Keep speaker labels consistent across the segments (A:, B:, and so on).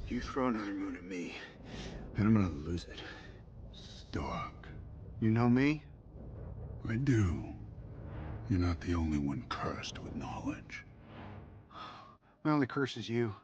A: You throw another moon at me, and I'm gonna lose it.
B: Stark.
A: You know me?
B: I do. You're not the only one cursed with knowledge.
A: My only curse is you.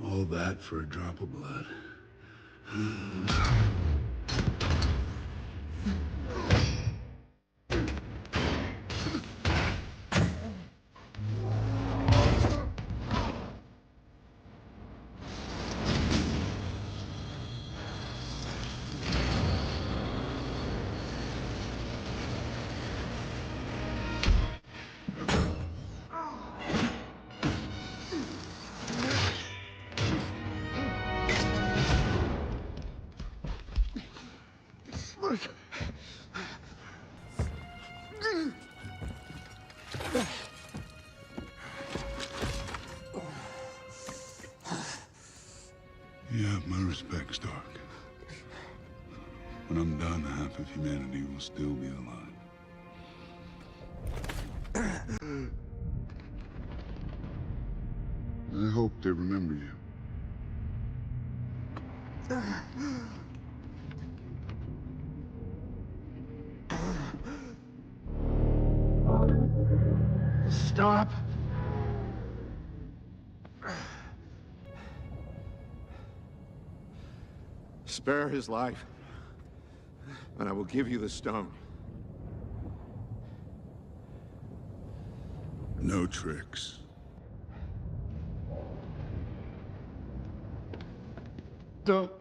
B: All that for a drop of blood. You have my respect, Stark. When I'm done, half of humanity will still be alive. I hope they remember you.
A: Stop. Spare his life, and I will give you the stone.
B: No tricks.
A: Don't.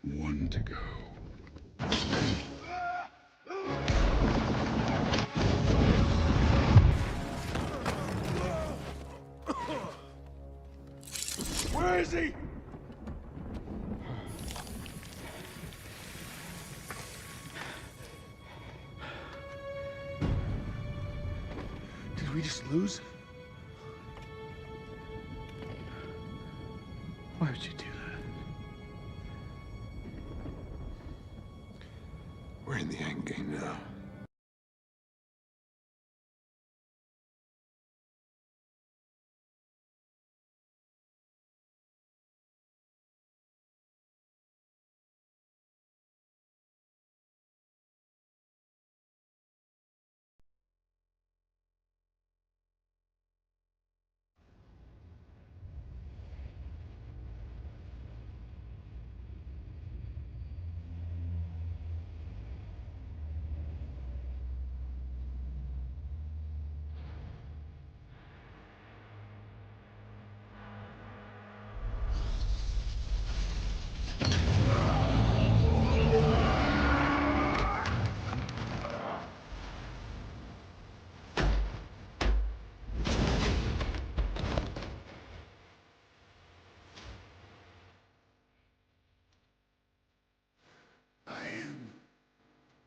B: One to go.
A: Where is he? Did we just lose? Why would you do that? We're in the end game now.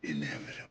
B: Inevitable.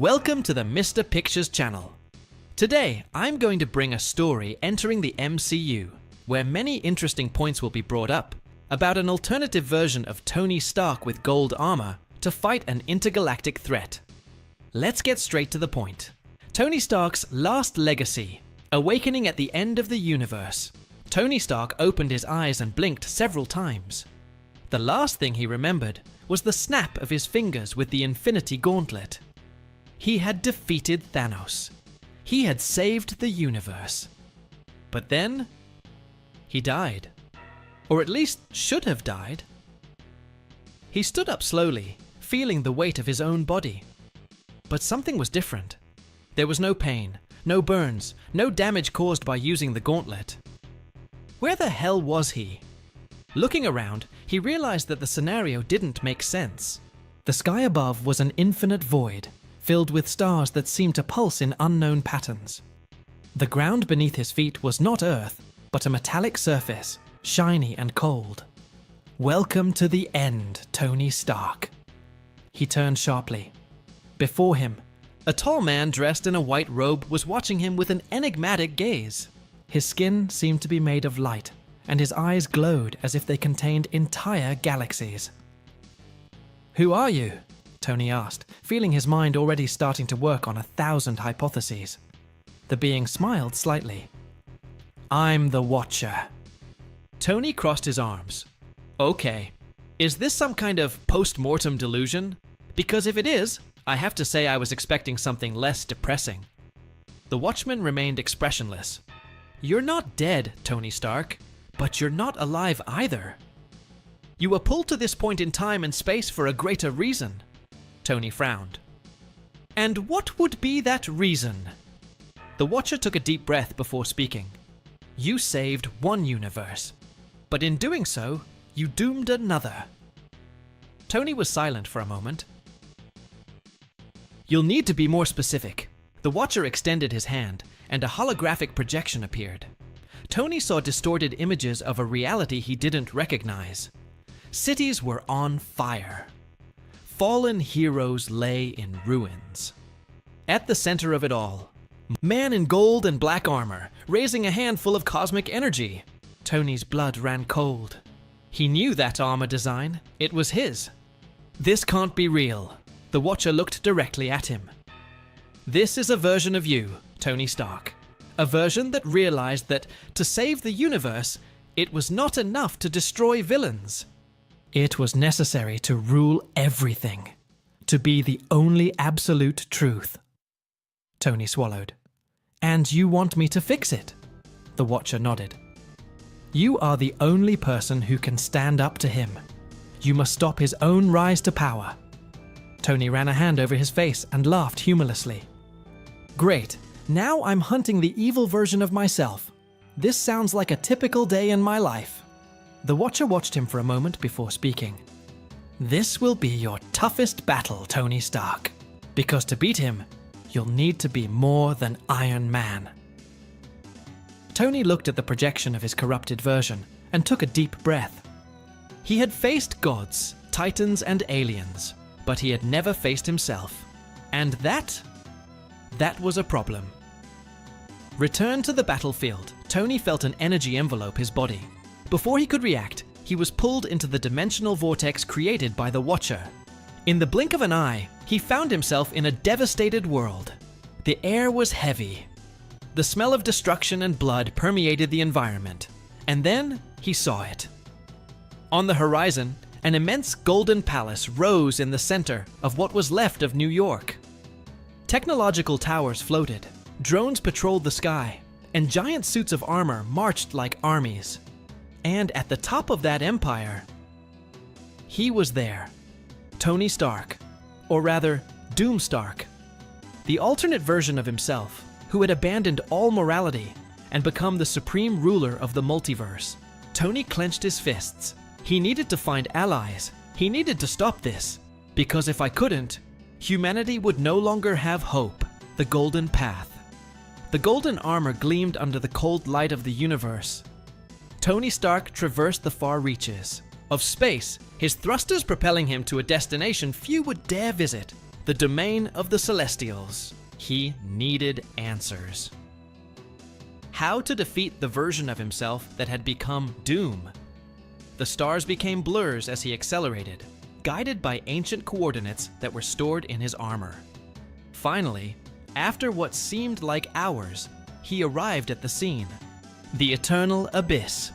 C: Welcome to the Mr. Pictures channel. Today, I'm going to bring a story entering the MCU, where many interesting points will be brought up about an alternative version of Tony Stark with gold armor to fight an intergalactic threat. Let's get straight to the point. Tony Stark's last legacy, awakening at the end of the universe. Tony Stark opened his eyes and blinked several times. The last thing he remembered was the snap of his fingers with the Infinity Gauntlet. He had defeated Thanos. He had saved the universe. But then, he died. Or at least should have died. He stood up slowly, feeling the weight of his own body. But something was different. There was no pain, no burns, no damage caused by using the gauntlet. Where the hell was he? Looking around, he realized that the scenario didn't make sense. The sky above was an infinite void, filled with stars that seemed to pulse in unknown patterns. The ground beneath his feet was not Earth, but a metallic surface, shiny and cold. Welcome to the end, Tony Stark. He turned sharply. Before him, a tall man dressed in a white robe was watching him with an enigmatic gaze. His skin seemed to be made of light, and his eyes glowed as if they contained entire galaxies. "Who are you?" Tony asked, feeling his mind already starting to work on 1,000 hypotheses. The being smiled slightly. "I'm the Watcher." Tony crossed his arms. "Okay, is this some kind of post-mortem delusion? Because if it is, I have to say I was expecting something less depressing." The Watchman remained expressionless. "You're not dead, Tony Stark, but you're not alive either. You were pulled to this point in time and space for a greater reason." Tony frowned. "And what would be that reason?" The Watcher took a deep breath before speaking. "You saved one universe, but in doing so, you doomed another." Tony was silent for a moment. "You'll need to be more specific." The Watcher extended his hand, and a holographic projection appeared. Tony saw distorted images of a reality he didn't recognize. Cities were on fire. Fallen heroes lay in ruins. At the center of it all, man in gold and black armor, raising a handful of cosmic energy. Tony's blood ran cold. He knew that armor design. It was his. "This can't be real." The Watcher looked directly at him. "This is a version of you, Tony Stark. A version that realized that to save the universe, it was not enough to destroy villains. It was necessary to rule everything, to be the only absolute truth." Tony swallowed. "And you want me to fix it?" The Watcher nodded. "You are the only person who can stand up to him. You must stop his own rise to power." Tony ran a hand over his face and laughed humorlessly. "Great, now I'm hunting the evil version of myself. This sounds like a typical day in my life." The Watcher watched him for a moment before speaking. "This will be your toughest battle, Tony Stark. Because to beat him, you'll need to be more than Iron Man." Tony looked at the projection of his corrupted version and took a deep breath. He had faced gods, titans, and aliens, but he had never faced himself. And that was a problem. Returned to the battlefield, Tony felt an energy envelope his body. Before he could react, he was pulled into the dimensional vortex created by the Watcher. In the blink of an eye, he found himself in a devastated world. The air was heavy. The smell of destruction and blood permeated the environment. And then he saw it. On the horizon, an immense golden palace rose in the center of what was left of New York. Technological towers floated, drones patrolled the sky, and giant suits of armor marched like armies. And at the top of that empire, he was there. Tony Stark, or rather, Doom Stark. The alternate version of himself, who had abandoned all morality and become the supreme ruler of the multiverse. Tony clenched his fists. He needed to find allies. He needed to stop this. Because if I couldn't, humanity would no longer have hope. The golden path. The golden armor gleamed under the cold light of the universe. Tony Stark traversed the far reaches of space, his thrusters propelling him to a destination few would dare visit. the domain of the Celestials. He needed answers. How to defeat the version of himself that had become Doom? The stars became blurs as he accelerated, guided by ancient coordinates that were stored in his armor. Finally, after what seemed like hours, he arrived at the scene. The Eternal Abyss.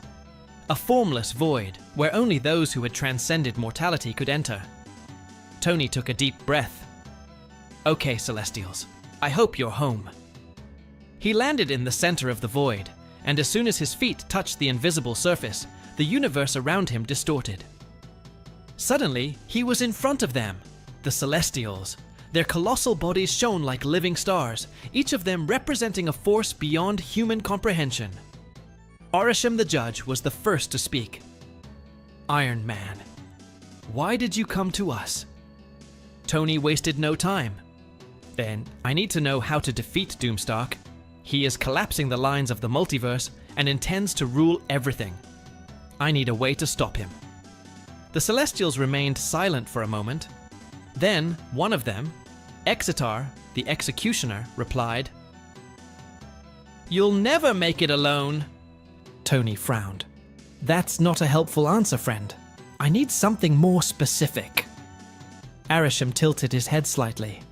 C: A formless void where only those who had transcended mortality could enter. Tony took a deep breath. Okay, Celestials, I hope you're home. He landed in the center of the void, and as soon as his feet touched the invisible surface, the universe around him distorted. Suddenly, he was in front of them, the Celestials. Their colossal bodies shone like living stars, each of them representing a force beyond human comprehension. Arishem the Judge was the first to speak. Iron Man, why did you come to us? Tony wasted no time. Then, I need to know how to defeat Doomstark. He is collapsing the lines of the multiverse and intends to rule everything. I need a way to stop him. The Celestials remained silent for a moment. Then, one of them, Exitar, the Executioner, replied, "You'll never make it alone." Tony frowned. That's not a helpful answer, friend. I need something more specific. Arishem tilted his head slightly.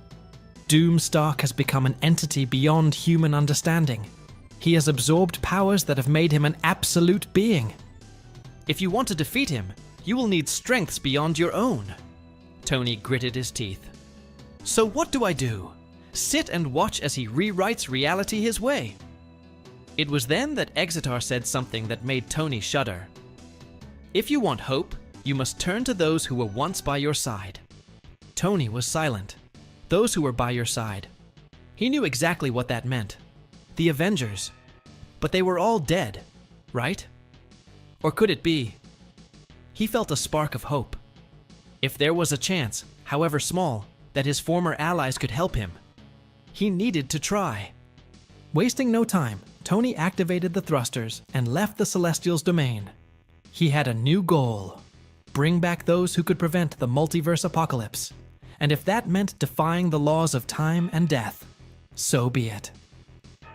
C: Doomstark has become an entity beyond human understanding. He has absorbed powers that have made him an absolute being. If you want to defeat him, you will need strengths beyond your own. Tony gritted his teeth. So what do I do? Sit and watch as he rewrites reality his way? It was then that Exitar said something that made Tony shudder. If you want hope, you must turn to those who were once by your side. Tony was silent. Those who were by your side. He knew exactly what that meant. The Avengers. But they were all dead, right? Or could it be? He felt a spark of hope. If there was a chance, however small, that his former allies could help him, he needed to try. Wasting no time, Tony activated the thrusters and left the Celestials' domain. He had a new goal. Bring back those who could prevent the multiverse apocalypse. And if that meant defying the laws of time and death, so be it.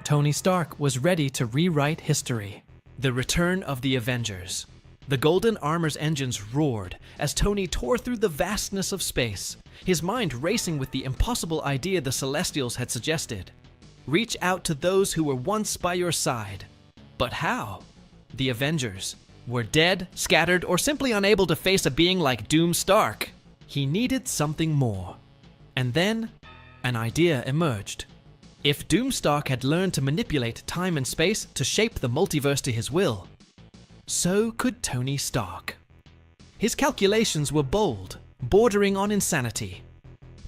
C: Tony Stark was ready to rewrite history. The return of the Avengers. The Golden Armor's engines roared as Tony tore through the vastness of space, his mind racing with the impossible idea the Celestials had suggested. Reach out to those who were once by your side. But how? The Avengers were dead, scattered, or simply unable to face a being like Doomstark. He needed something more. And then, an idea emerged. If Doomstark had learned to manipulate time and space to shape the multiverse to his will, so could Tony Stark. His calculations were bold, bordering on insanity.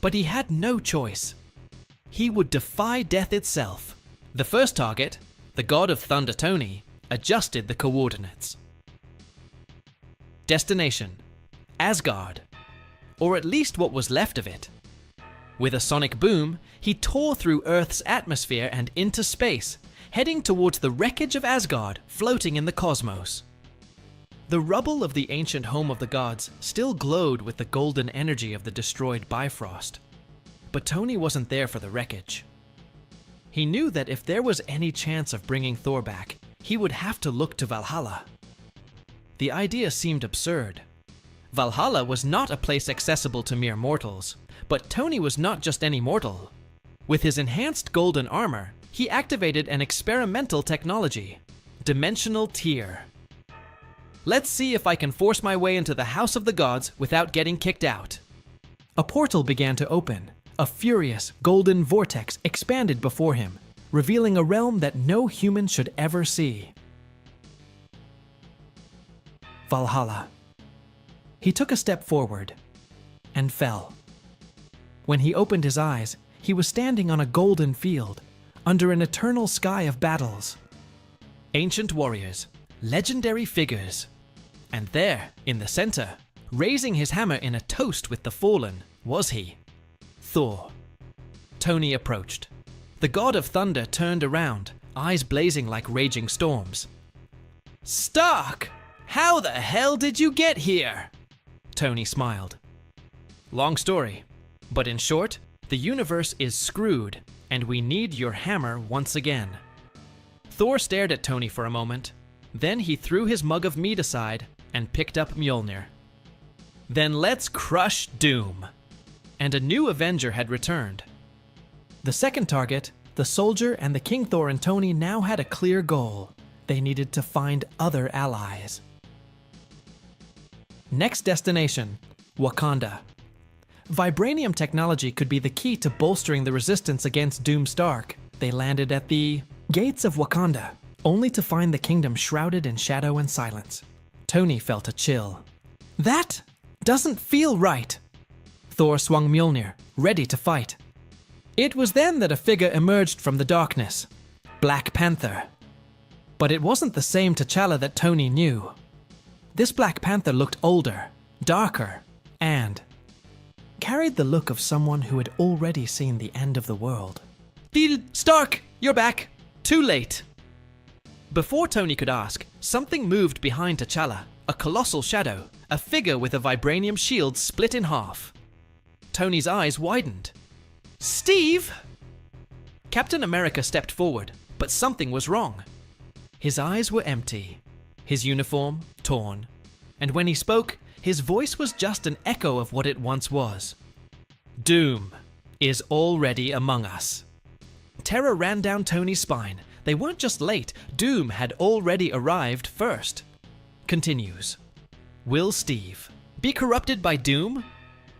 C: But he had no choice. He would defy death itself. The first target, the God of Thunder Tony, adjusted the coordinates. Destination: Asgard. Or at least what was left of it. With a sonic boom, he tore through Earth's atmosphere and into space, heading towards the wreckage of Asgard floating in the cosmos. The rubble of the ancient home of the gods still glowed with the golden energy of the destroyed Bifrost. But Tony wasn't there for the wreckage. He knew that if there was any chance of bringing Thor back, he would have to look to Valhalla. The idea seemed absurd. Valhalla was not a place accessible to mere mortals, but Tony was not just any mortal. With his enhanced golden armor, he activated an experimental technology, Dimensional Tier. Let's see if I can force my way into the House of the Gods without getting kicked out. A portal began to open. A furious, golden vortex expanded before him, revealing a realm that no human should ever see. Valhalla. He took a step forward and fell. When he opened his eyes, he was standing on a golden field, under an eternal sky of battles. Ancient warriors, legendary figures. And there, in the center, raising his hammer in a toast with the fallen, was he, Thor. Tony approached. The God of Thunder turned around, eyes blazing like raging storms. "Stark! How the hell did you get here?" Tony smiled. "Long story, But in short, the universe is screwed, and we need your hammer once again. Thor stared at Tony for a moment. Then he threw his mug of mead aside and picked up Mjolnir. Then let's crush Doom. And a new Avenger had returned. The second target, the soldier and the King Thor and Tony now had a clear goal. They needed to find other allies. Next destination, Wakanda. Vibranium technology could be the key to bolstering the resistance against Doom Stark. They landed at the gates of Wakanda, only to find the kingdom shrouded in shadow and silence. Tony felt a chill. That doesn't feel right. Thor swung Mjolnir, ready to fight. It was then that a figure emerged from the darkness. Black Panther. But it wasn't the same T'Challa that Tony knew. This Black Panther looked older, darker, and carried the look of someone who had already seen the end of the world. Bill Stark, you're back. Too late. Before Tony could ask, something moved behind T'Challa, a colossal shadow, a figure with a vibranium shield split in half. Tony's eyes widened. Steve! Captain America stepped forward, but something was wrong. His eyes were empty, his uniform torn, and when he spoke, his voice was just an echo of what it once was. Doom is already among us. Terror ran down Tony's spine. They weren't just late, Doom had already arrived first. Continues. Will Steve be corrupted by Doom?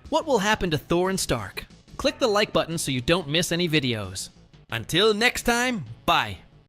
C: What will happen to Thor and Stark? Click the like button so you don't miss any videos. Until next time, bye.